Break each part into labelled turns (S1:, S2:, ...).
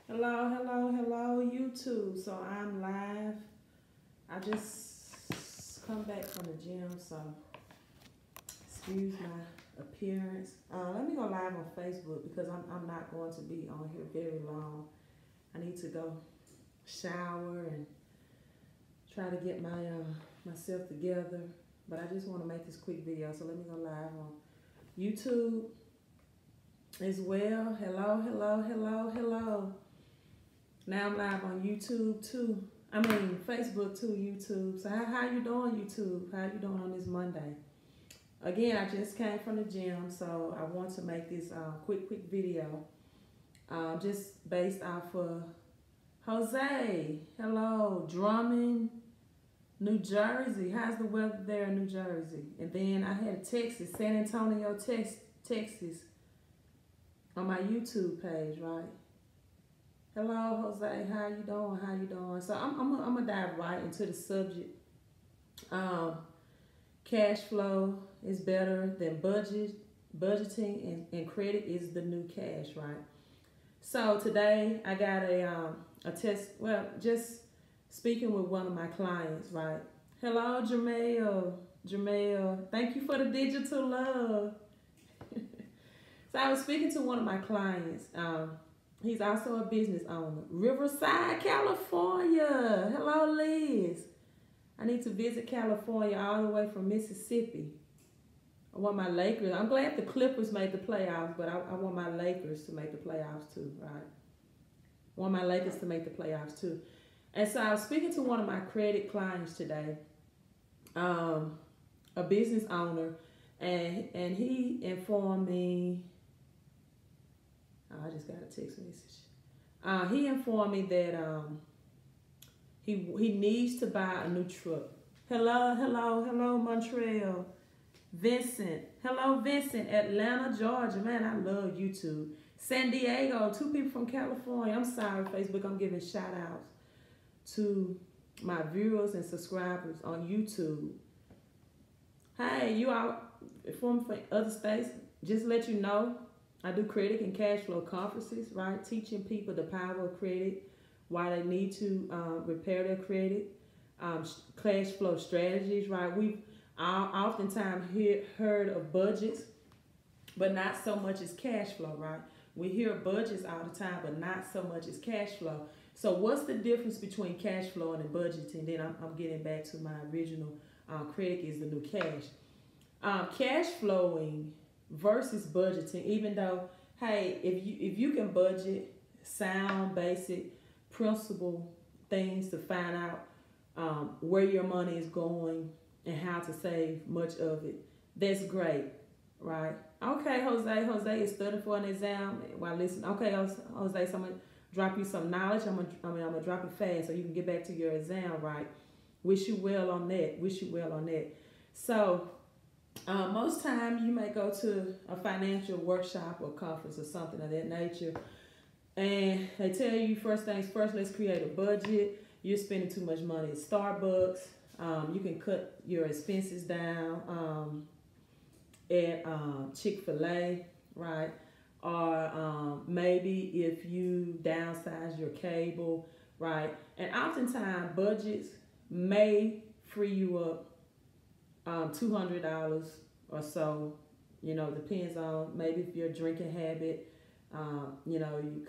S1: Hello, hello, hello, YouTube. So I'm live. I just come back from the gym, so excuse my appearance. Let me go live on Facebook because I'm not going to be on here very long. I need to go shower and try to get my myself together. But I just want to make this quick video, so let me go live on YouTube as well. Hello, hello, hello, hello. Now I'm live on YouTube too. I mean Facebook too, YouTube. So how you doing, YouTube? How you doing on this Monday? Again, I just came from the gym, so I want to make this quick video. Just based off of Jose. Hello, Drummond, New Jersey. How's the weather there in New Jersey? And then I had Texas, San Antonio, Texas, on my YouTube page, right? Hello, Jose. How you doing? How you doing? So I'm gonna dive right into the subject. Cash flow is better than budgeting, and credit is the new cash, right? So today I got a test. Well, just speaking with one of my clients, right? Hello, Jamel. Thank you for the digital love. So I was speaking to one of my clients. He's also a business owner. Riverside, California. Hello, Liz. I need to visit California all the way from Mississippi. I want my Lakers. I'm glad the Clippers made the playoffs, but I want my Lakers to make the playoffs too, right? I want my Lakers to make the playoffs too. And so I was speaking to one of my credit clients today, a business owner, and he informed me. I just got a text message. He informed me that he needs to buy a new truck. Hello, Montreal. Vincent. Hello, Vincent. Atlanta, Georgia. Man, I love YouTube. San Diego. 2 people from California. I'm sorry, Facebook. I'm giving shout outs to my viewers and subscribers on YouTube. Hey, you all from other states, just let you know, I do credit and cash flow conferences, right? Teaching people the power of credit, why they need to repair their credit, cash flow strategies, right? We've oftentimes heard of budgets, but not so much as cash flow, right? We hear budgets all the time, but not so much as cash flow. So what's the difference between cash flow and budgeting? Then I'm getting back to my original credit is the new cash. Cash flowing versus budgeting, even though, hey, if you can budget sound, basic, principle things to find out where your money is going and how to save much of it, that's great, right? Okay, Jose is studying for an exam while listening. Okay, Jose, so I'm gonna drop you some knowledge. I'm gonna drop it fast so you can get back to your exam, right? Wish you well on that. So most times you may go to a financial workshop or conference or something of that nature, and they tell you first things first, let's create a budget. You're spending too much money at Starbucks. You can cut your expenses down at Chick-fil-A, right? Or maybe if you downsize your cable, right? And oftentimes budgets may free you up $200 or so, depends on maybe if your drinking habit, you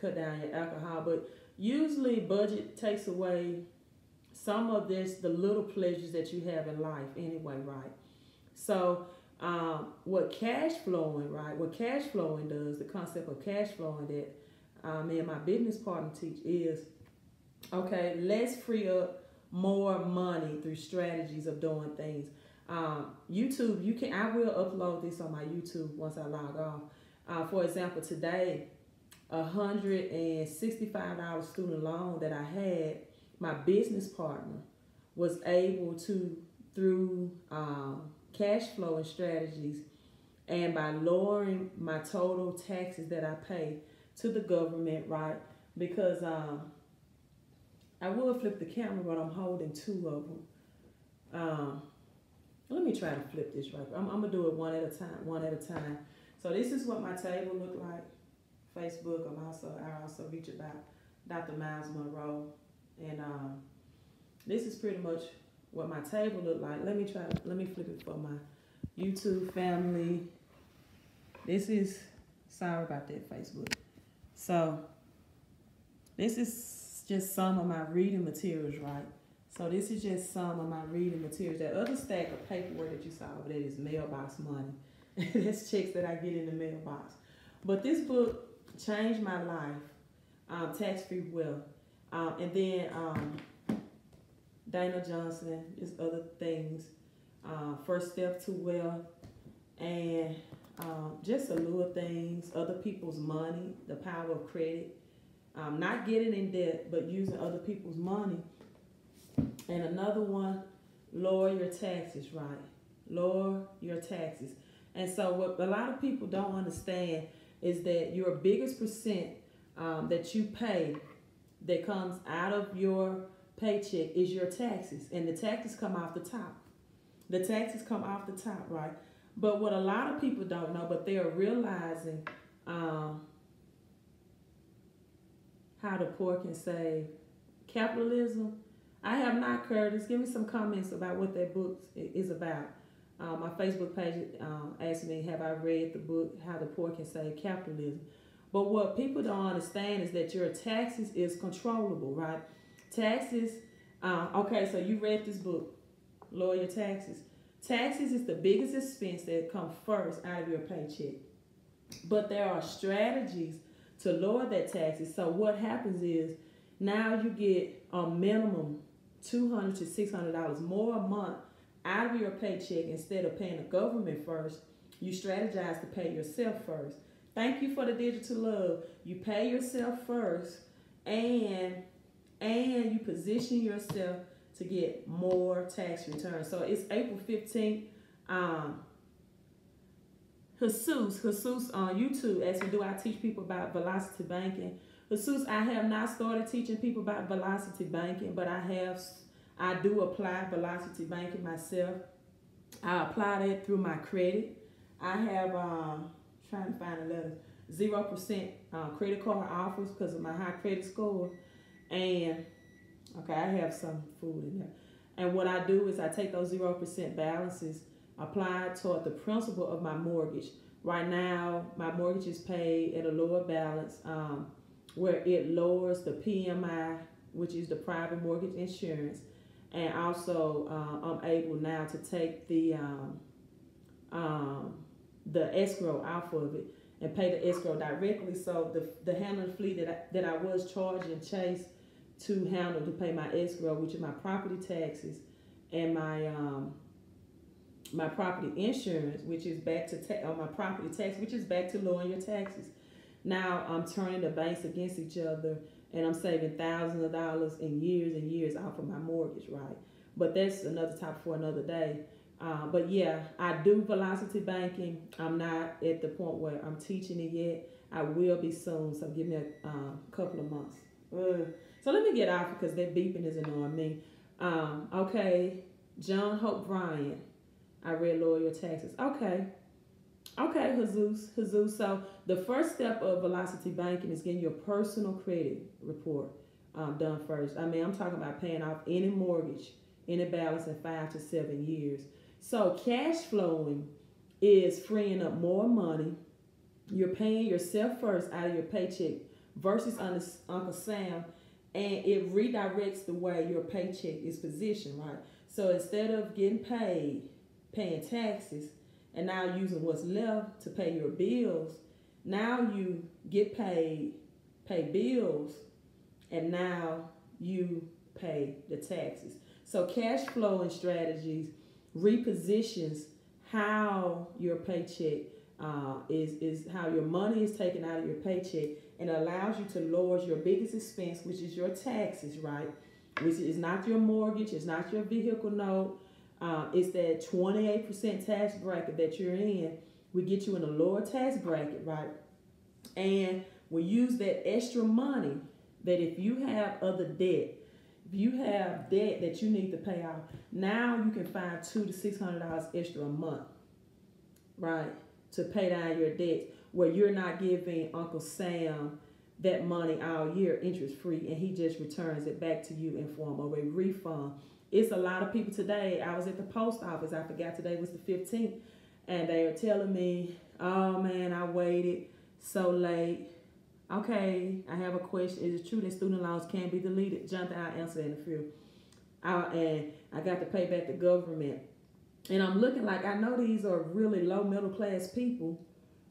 S1: cut down your alcohol, but usually budget takes away some of the little pleasures that you have in life anyway, right? So what cash flowing does, the concept of cash flowing that me and my business partner teach is, okay, let's free up more money through strategies of doing things. YouTube, I will upload this on my YouTube once I log off. For example, today, $165 student loan that I had, my business partner was able to, through cash flow and strategies, and by lowering my total taxes that I pay to the government, right? Because I will flip the camera, but I'm holding 2 of them. Let me try to flip this right. I'm gonna do it one at a time. So this is what my table look like. Facebook, I also reach about Dr. Miles Monroe. And this is pretty much what my table looked like. Let me flip it for my YouTube family. This is, sorry about that, Facebook. So this is just some of my reading materials, right? So this is just some of my reading materials. That other stack of paperwork that you saw over there is mailbox money. That's checks that I get in the mailbox. But this book changed my life, Tax-Free Wealth. And then Dana Johnson, just other things, First Step to Wealth, and just a little things, other people's money, the power of credit, not getting in debt, but using other people's money. And another one, lower your taxes, right? Lower your taxes. And so what a lot of people don't understand is that your biggest percent that you pay that comes out of your paycheck is your taxes. And the taxes come off the top. The taxes come off the top, right? But what a lot of people don't know, but they are realizing how the poor can save. Capitalism. I have not, Curtis. Give me some comments about what that book is about. My Facebook page asked me, have I read the book, How the Poor Can Save Capitalism? But what people don't understand is that your taxes is controllable, right? Taxes, okay, so you read this book, Lower Your Taxes. Taxes is the biggest expense that comes first out of your paycheck. But there are strategies to lower that taxes. So what happens is now you get a minimum $200 to $600 more a month out of your paycheck. Instead of paying the government first, you strategize to pay yourself first. Thank you for the digital love. You pay yourself first, and you position yourself to get more tax returns. So it's April 15th. Jesus on YouTube asked me, do I teach people about velocity banking? Jesus, I have not started teaching people about velocity banking, but I do apply velocity banking myself. I apply that through my credit. I have, trying to find the letters, 0% credit card offers because of my high credit score. And, okay, I have some food in there. And what I do is I take those 0% balances, apply toward the principal of my mortgage. Right now, my mortgage is paid at a lower balance, where it lowers the PMI, which is the private mortgage insurance. And also, I'm able now to take the escrow off of it and pay the escrow directly. So the handling fee that I was charging Chase to handle to pay my escrow, which is my property taxes and my my property insurance, which is back to my property tax, which is back to lowering your taxes. Now I'm turning the banks against each other, and I'm saving thousands of dollars and years off of my mortgage, right? But that's another topic for another day. But yeah, I do velocity banking. I'm not at the point where I'm teaching it yet. I will be soon, so give me a couple of months. So let me get off because that beeping is annoying me. Okay, John Hope Bryant. I read Lower Your Taxes. Okay, Jesus. So the first step of velocity banking is getting your personal credit report done first. I mean, I'm talking about paying off any mortgage, any balance in 5 to 7 years. So cash flowing is freeing up more money. You're paying yourself first out of your paycheck versus Uncle Sam, and it redirects the way your paycheck is positioned, right? So instead of getting paid, paying taxes, and now using what's left to pay your bills, now you get paid, pay bills, and now you pay the taxes. So cash flowing strategies repositions how your paycheck is how your money is taken out of your paycheck, and allows you to lower your biggest expense, which is your taxes, right? Which is not your mortgage, it's not your vehicle note. It's that 28% tax bracket that you're in. We get you in a lower tax bracket, right? And we use that extra money that if you have other debt, if you have debt that you need to pay off, now you can find $200 to $600 extra a month, right, to pay down your debts, where you're not giving Uncle Sam that money all year interest free, and he just returns it back to you in form of a refund. It's a lot of people today. I was at the post office. I forgot today was the 15th, and they are telling me, "Oh man, I waited so late." Okay, I have a question. Is it true that student loans can be deleted? Jonathan, I'll answer in a few. And I got to pay back the government. And I'm looking like, I know these are really low middle class people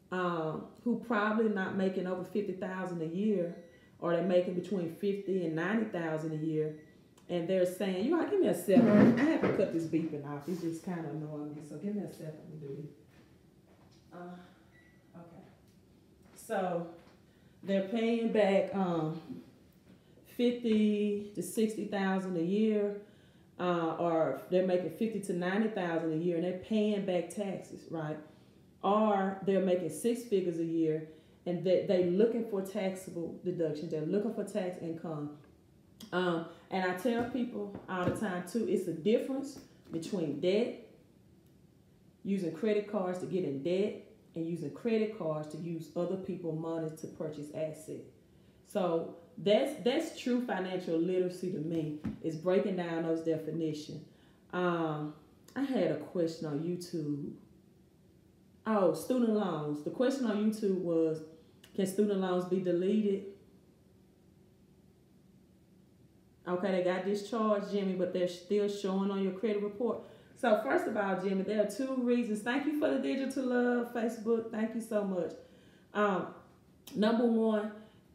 S1: who probably not making over $50,000 a year, or they're making between $50,000 and $90,000 a year. And they're saying, you know, give me a second. I have to cut this beeping off. It's just kind of annoying me. So give me a second to do this. Okay. So they're paying back $50,000 to $60,000 a year, or they're making $50,000 to $90,000 a year, and they're paying back taxes, right? Or they're making six figures a year, and they're looking for taxable deductions. They're looking for tax income. And I tell people all the time too, it's the difference between debt, using credit cards to get in debt, and using credit cards to use other people's money to purchase assets. So that's true financial literacy to me, is breaking down those definitions. I had a question on YouTube. Oh, student loans. The question on YouTube was, can student loans be deleted? Okay, they got discharged, Jimmy, but they're still showing on your credit report. So first of all, Jimmy, there are two reasons. Thank you for the digital love, Facebook. Thank you so much. Number one,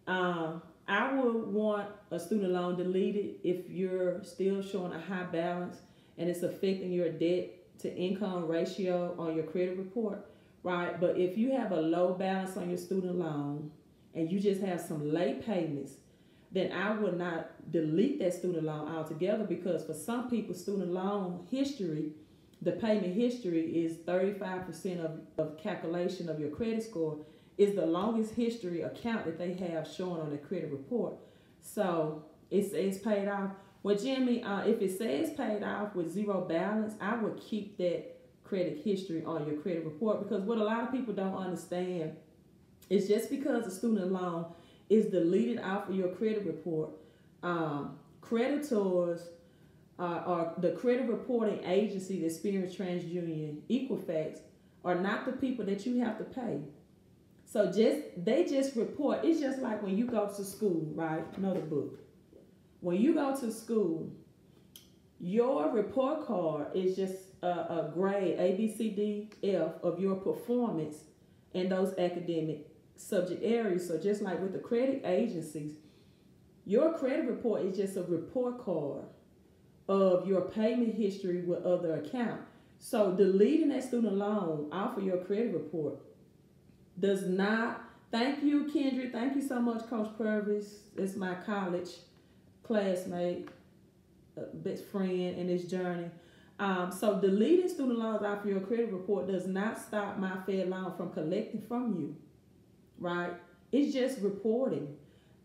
S1: I would want a student loan deleted if you're still showing a high balance and it's affecting your debt to income ratio on your credit report, right? But if you have a low balance on your student loan and you just have some late payments, then I would not delete that student loan altogether, because for some people, student loan history, the payment history is 35% of calculation of your credit score, is the longest history account that they have shown on their credit report. So it's paid off. Well, Jimmy, if it says paid off with zero balance, I would keep that credit history on your credit report, because what a lot of people don't understand is just because a student loan is deleted off of your credit report, creditors or the credit reporting agency, the Experience TransUnion, Equifax, are not the people that you have to pay. So they just report. It's just like when you go to school, right? Another book. When you go to school, your report card is just a grade, A, B, C, D, F, of your performance in those academic subject areas. So just like with the credit agencies, your credit report is just a report card of your payment history with other accounts. So deleting that student loan off of your credit report does not. Thank you, Kendra. Thank you so much, Coach Purvis. It's my college classmate, best friend in this journey. So deleting student loans off of your credit report does not stop my Fed loan from collecting from you, right? It's just reporting.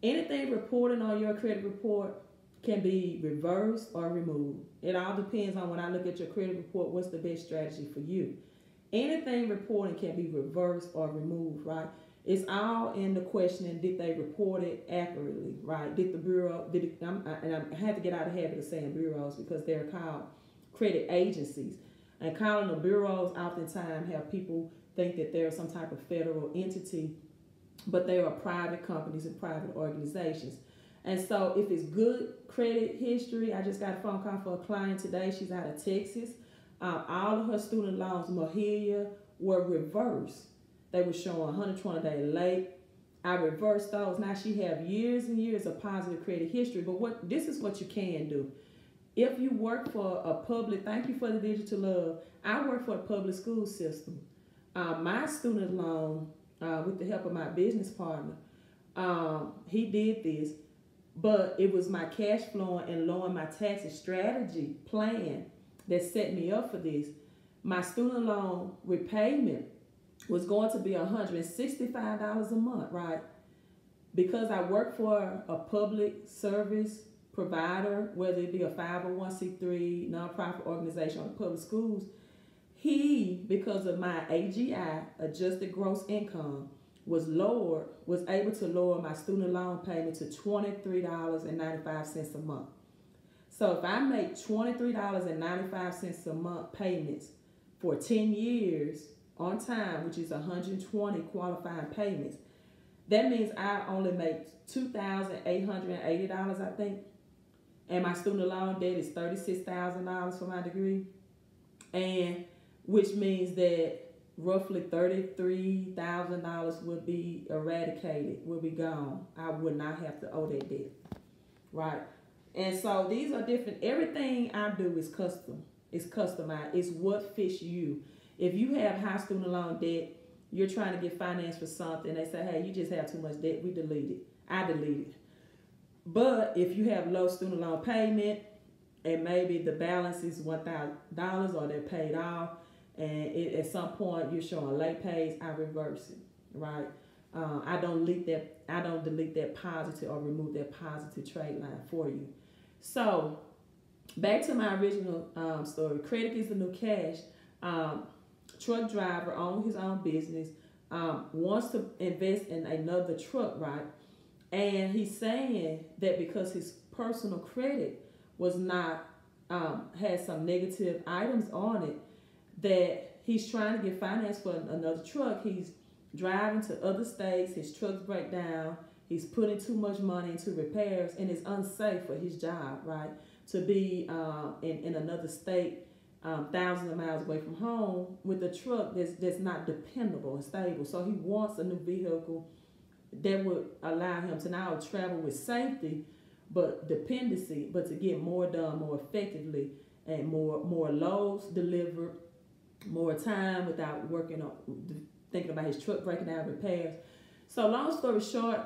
S1: Anything reported on your credit report can be reversed or removed. It all depends on, when I look at your credit report, what's the best strategy for you. Anything reporting can be reversed or removed, right? It's all in the questioning, did they report it accurately, right? Did the bureau, I had to get out of the habit of saying bureaus, because they're called credit agencies. And calling them bureaus oftentimes have people think that they're some type of federal entity, but they are private companies and private organizations. And so if it's good credit history, I just got a phone call for a client today. She's out of Texas. All of her student loans, Mahalia, were reversed. They were showing 120 days late. I reversed those. Now she have years and years of positive credit history. But this is what you can do. If you work for a public, thank you for the digital love. I work for a public school system. My student loan, with the help of my business partner, he did this, but it was my cash flowing and lowering my taxes strategy plan that set me up for this. My student loan repayment was going to be $165 a month, right? Because I work for a public service provider, whether it be a 501c3 nonprofit organization or public schools, he, because of my AGI, adjusted gross income, was able to lower my student loan payment to $23.95 a month. So if I make $23.95 a month payments for 10 years on time, which is 120 qualifying payments, that means I only make $2,880, I think. And my student loan debt is $36,000 for my degree. And which means that roughly $33,000 will be eradicated, will be gone. I would not have to owe that debt, right? And so these are different. Everything I do is custom. It's customized. It's what fits you. If you have high student loan debt, you're trying to get finance for something, they say, hey, you just have too much debt, we delete it. I delete it. But if you have low student loan payment and maybe the balance is $1,000 or they're paid off, and at some point you're showing late pays, I reverse it, right? I don't delete that positive or remove that positive trade line for you. So back to my original story. Credit is the new cash. Truck driver owns his own business, wants to invest in another truck, right? And he's saying that because his personal credit was not, had some negative items on it, that he's trying to get finance for another truck. He's driving to other states, his trucks break down, he's putting too much money into repairs, and it's unsafe for his job, right? To be in another state, thousands of miles away from home with a truck that's not dependable and stable. So he wants a new vehicle that would allow him to not only travel with safety, but dependency, but to get more done more effectively and more loads delivered, more time without working on thinking about his truck breaking down repairs. So long story short,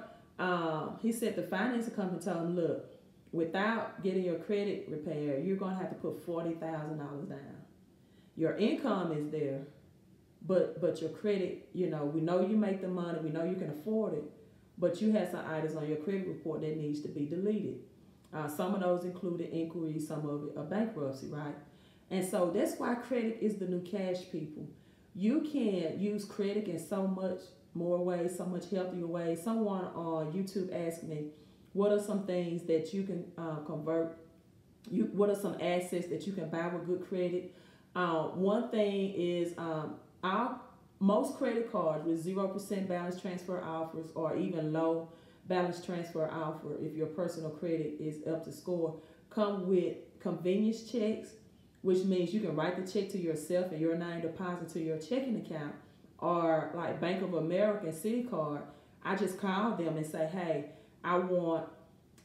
S1: he said the financing company told him, look, without getting your credit repaired, you're going to have to put $40,000 down. Your income is there, but your credit, we know you make the money, we know you can afford it, but you have some items on your credit report that needs to be deleted. Some of those included inquiries, some of it a bankruptcy, right? And so that's why credit is the new cash, people. You can use credit in so much more ways, so much healthier ways. Someone on YouTube asked me, what are some things that you can convert? What are some assets that you can buy with good credit? One thing is most credit cards with 0% balance transfer offers or even low balance transfer offer, if your personal credit is up to score, come with convenience checks, which means you can write the check to yourself and your name deposit to your checking account, or like Bank of America and Citicorp. I just call them and say, hey, I want,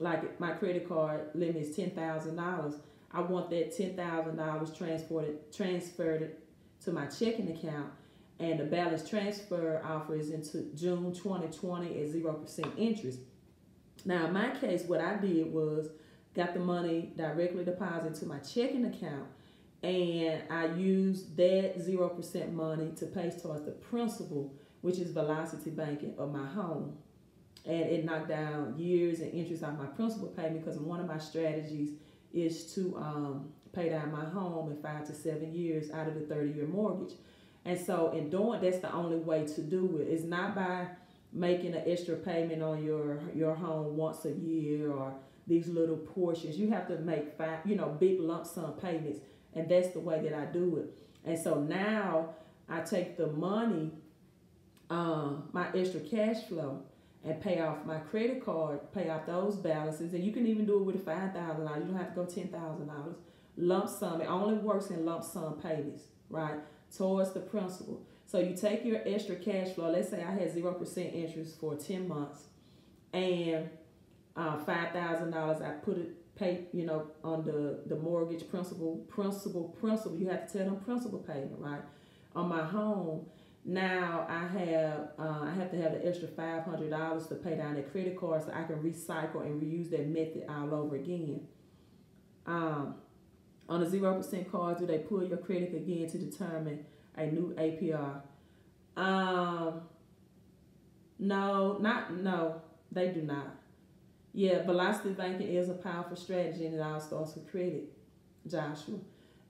S1: like my credit card limit is $10,000. I want that $10,000 transferred to my checking account, and the balance transfer offer is into June 2020 at 0% interest. Now, in my case, what I did was got the money directly deposited to my checking account, and I used that 0% money to pay towards the principal, which is velocity banking of my home. And it knocked down years and interest on my principal payment, because one of my strategies is to pay down my home in 5 to 7 years out of the 30-year mortgage. And so in doing, that's the only way to do it. It's not by making an extra payment on your home once a year or these little portions. You have to make big lump sum payments, and that's the way that I do it. And so now I take the money, my extra cash flow, and pay off my credit card, pay off those balances. And you can even do it with a $5,000. You don't have to go $10,000. Lump sum, it only works in lump sum payments, right, towards the principal. So you take your extra cash flow. Let's say I had 0% interest for 10 months, and $5,000 I pay on the mortgage principal. You have to tell them principal payment, right, on my home. Now I have to have the extra $500 to pay down that credit card, so I can recycle and reuse that method all over again. On a 0% card, do they pull your credit again to determine a new APR? No, they do not. Yeah, velocity banking is a powerful strategy, and it all starts with credit, Joshua.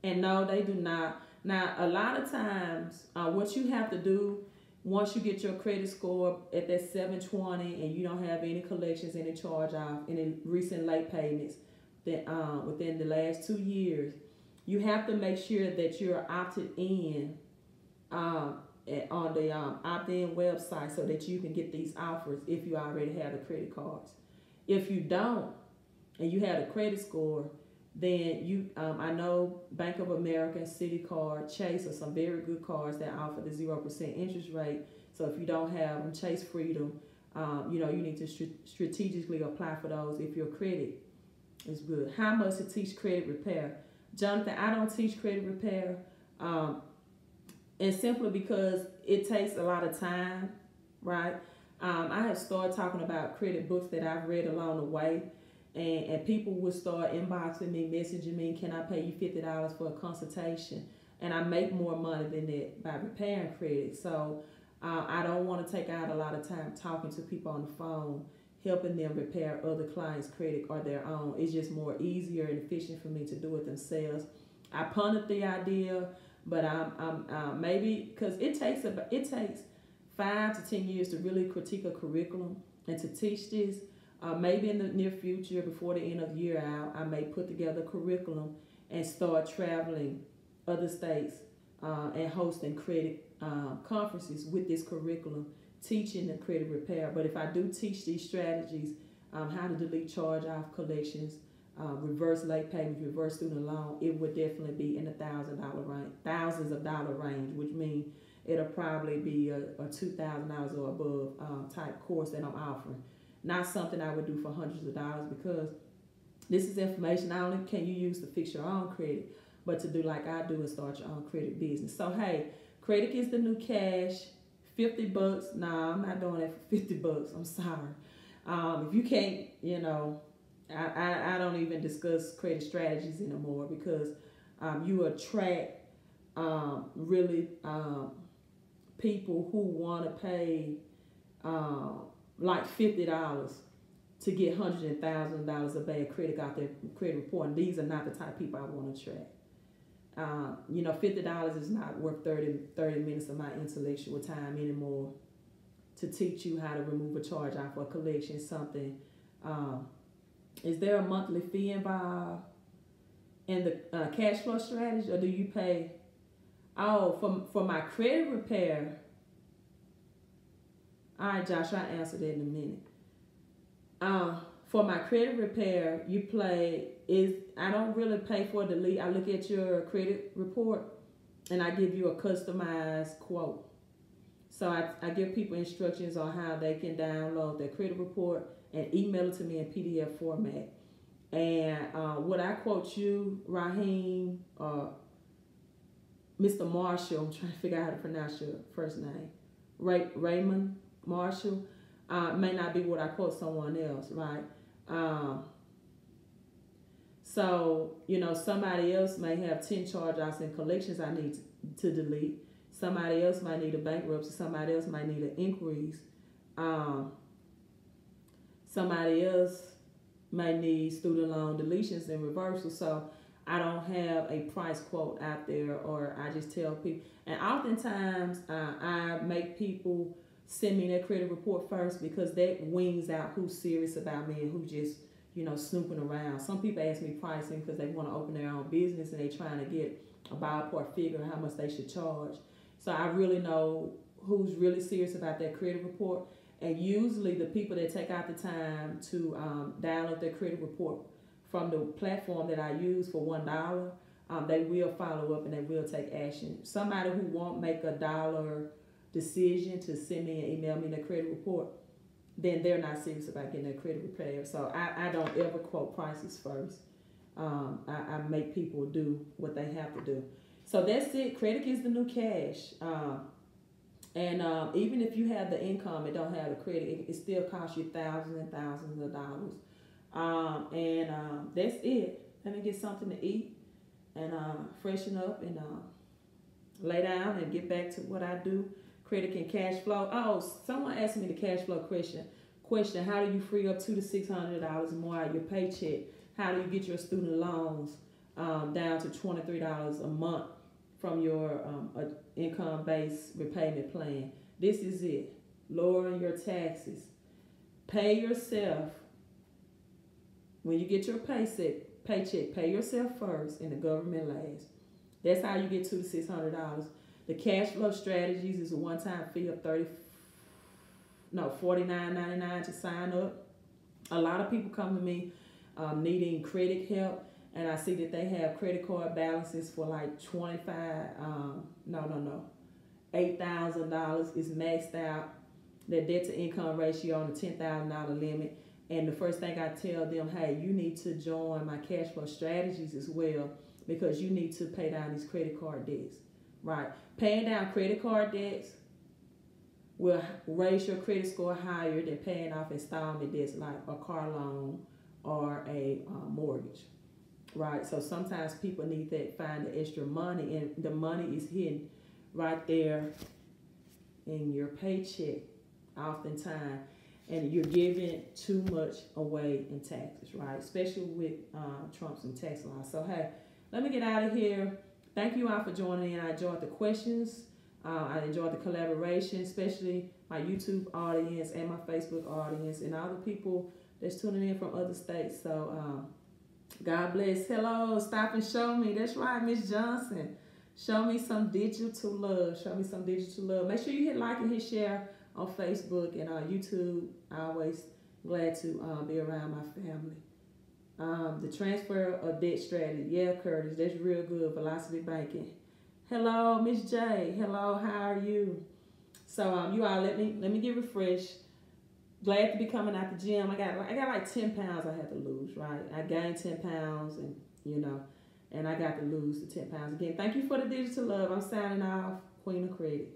S1: And no, they do not. Now, a lot of times, what you have to do Once you get your credit score at that 720 and you don't have any collections, any charge off, any recent late payments that within the last 2 years, you have to make sure that you're opted in on the opt-in website so that you can get these offers if you already have the credit cards. If you don't and you have a credit score, then you I know Bank of America, Citicorp, Chase are some very good cards that offer the 0% interest rate. So if you don't have them, Chase Freedom, you need to strategically apply for those if your credit is good. How much to teach credit repair? Jonathan, I don't teach credit repair, and simply because it takes a lot of time, right? I have started talking about credit books that I've read along the way. And people would start inboxing me, messaging me, can I pay you $50 for a consultation? And I make more money than that by repairing credit. So I don't want to take out a lot of time talking to people on the phone, helping them repair other clients' credit or their own. It's just more easier and efficient for me to do it themselves. I punted the idea, but I'm maybe because it takes 5 to 10 years to really critique a curriculum and to teach this. Maybe in the near future, before the end of the year out, I may put together a curriculum and start traveling other states and hosting credit conferences with this curriculum, teaching the credit repair. But if I do teach these strategies, how to delete charge-off collections, reverse late payments, reverse student loan, it would definitely be in the thousands of dollar range, which means it'll probably be a $2,000 or above type course that I'm offering. Not something I would do for hundreds of dollars, because this is information not only can you use to fix your own credit, but to do like I do and start your own credit business. So hey, credit is the new cash. $50. Nah, I'm not doing that for $50. I'm sorry. If you can't, I don't even discuss credit strategies anymore, because you attract really people who want to pay like $50 to get hundreds and thousands of dollars of bad credit out their credit report. And these are not the type of people I want to attract. $50 is not worth 30 minutes of my intellectual time anymore to teach you how to remove a charge off or collection something. Is there a monthly fee involved in the cash flow strategy, or do you pay? Oh, for my credit repair. All right, Josh, I'll answer that in a minute. For my credit repair, I don't really pay for the lead. I look at your credit report and I give you a customized quote. So I give people instructions on how they can download their credit report and email it to me in PDF format. And what I quote you, Raheem, Mr. Marshall, I'm trying to figure out how to pronounce your first name, Raymond Marshall, may not be what I quote someone else, right? So, somebody else may have 10 charge-offs and collections I need to delete. Somebody else might need a bankruptcy. Somebody else might need an inquiries. Somebody else may need student loan deletions and reversals. So I don't have a price quote out there, or I just tell people. And oftentimes I make people send me their credit report first, because that wings out who's serious about me and who just, snooping around. Some people ask me pricing because they want to open their own business and they're trying to get a ballpark figure of how much they should charge. So I really know who's really serious about their credit report. And usually the people that take out the time to download their credit report from the platform that I use for $1, they will follow up and they will take action. Somebody who won't make a $1 decision to send me and email me their credit report, then they're not serious about getting their credit repaired. So I don't ever quote prices first. I make people do what they have to do. So that's it. Credit is the new cash. And even if you have the income and don't have the credit, it still costs you thousands and thousands of dollars. That's it. Let me get something to eat and freshen up and lay down and get back to what I do. Credit and cash flow. Oh, someone asked me the cash flow question. How do you free up $200 to $600 more out of your paycheck? How do you get your student loans down to $23 a month from your income-based repayment plan? This is it. Lowering your taxes. Pay yourself. When you get your paycheck, pay yourself first and the government last. That's how you get $200 to $600. The cash flow strategies is a one-time fee of $49.99 to sign up. A lot of people come to me needing credit help, and I see that they have credit card balances for like $8,000 is maxed out. Their debt to income ratio on the $10,000 limit. And the first thing I tell them, hey, you need to join my cash flow strategies as well, because you need to pay down these credit card debts, right? Paying down credit card debts will raise your credit score higher than paying off installment debts like a car loan or a mortgage, right? So sometimes people need that, find the extra money, and the money is hidden right there in your paycheck oftentimes, and you're giving too much away in taxes, right? Especially with Trump's and tax laws. So, hey, let me get out of here. Thank you all for joining in. I enjoyed the questions. I enjoyed the collaboration, especially my YouTube audience and my Facebook audience and all the people that's tuning in from other states. So, God bless. Hello, stop and show me. That's right, Miss Johnson. Show me some digital love. Show me some digital love. Make sure you hit like and hit share on Facebook and YouTube. I always glad to be around my family. The transfer of debt strategy. Yeah, Curtis, that's real good. Velocity banking. Hello, Miss J. Hello, how are you? So you all let me get refreshed. Glad to be coming out the gym. I got like 10 pounds I had to lose, right? I gained 10 pounds and and I got to lose the 10 pounds again. Thank you for the digital love. I'm signing off. Queen of Credit.